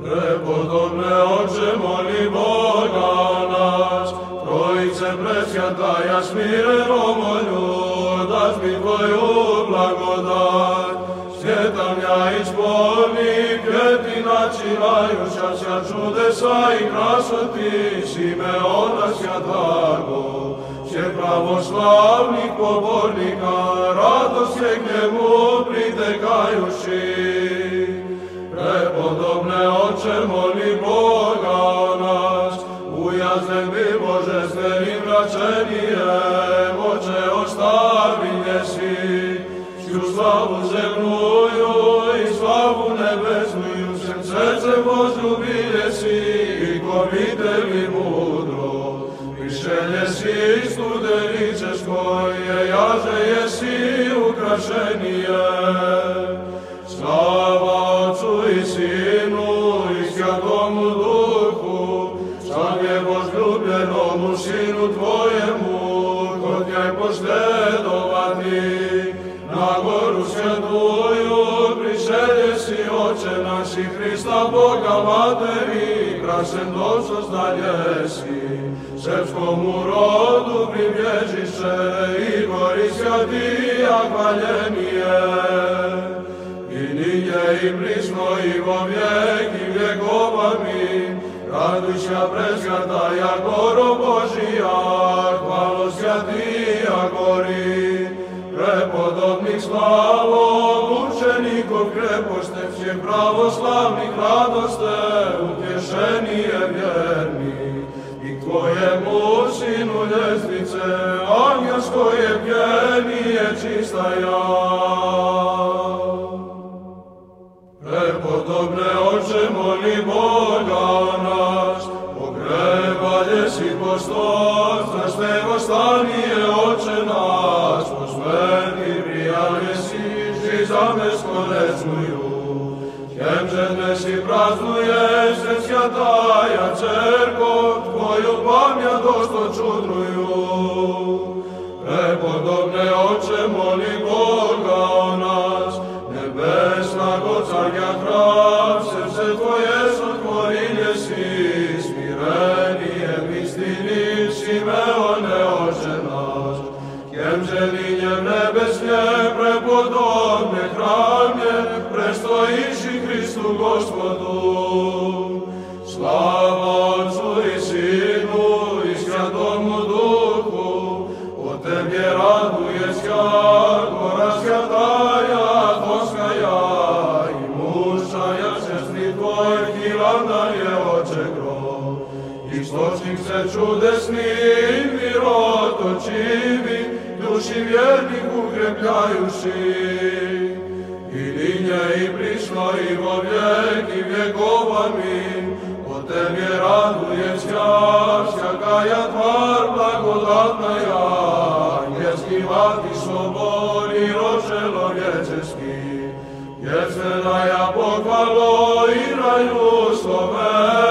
Prepodobne Oče, moli Boga naš, Trojice presvjataja smireno molju, daš mi Tvoju blagodat. Svjetamlja i spolnik, ljeti načinajuća sja čudesa i krasoti, Simeona svjatago, vše pravoslavnih pobornika, radost je k njemu pritekajući. Prepodobne Oče, moli Boga nas, ujazne bi božestvenim vraćenijem, Oče, ostavinje si, sju slavu zemljuju i slavu nebesnuju, srce возлюбile si, i kovitelji mudro, prišelje si studenice skoje, jaže jesi ukrašenije. Slava Otcu i Sinu i Svjatomu Duhu, sad je возлюbljenomu Sinu Tvojemu, kod Tjaj posledovati, na goru svjatuju prišelje si, Oče naš i Hrista Boga Materi, krasen dom sozdanje si, srpskomu rodu pribježiše i gori svjatija hvaljenije. I nije i prisno i vo vijeki vjekov, amin. Raduća presvjataja goro Božija, hvalo svjatija gori. Prepodobnih slavom, učenikov krepošte, svih pravoslavnih radoste, utješenije vjerni. I Tvojemu Sinu ljestvice, angelskoje pjenije čistaja. Prepodobne Oče, moli Boga naš, pogrebalje si postot, strašnego stanije Oče naš, posveti prijavlje si, žizame skolečnuju. Jemžene si praznuješ, se svjataja Cerkov, Tvoju pamjat dosto čudruju. Prepodobne Oče, moli Boga nas, nebesnago carja hram, srce Tvoje sotvorilje si, smirenijem istini, Simeone Oče naš. Jemženinjem nebesnje, prepodobne hramlje, prestojiši Hristu Gospodu. Slava Otcu i Sinu i Svjatomu Duhu, o Tebje raduje sja, gora svjataja, Tvoskaja i mušaja, sestri Tvojih i landa je Oče grov. Istočnik se čudesni, mirotočivi, duši vjernih ukrepljajuši. I linje i prišlo i vo vijeki vjekov, amin. O Tebje raduje sja, svjakaja tvar blagodatnaja, angelski vati sobor i ročelo vječeski. Jevsenaja pohvalo i raju slove,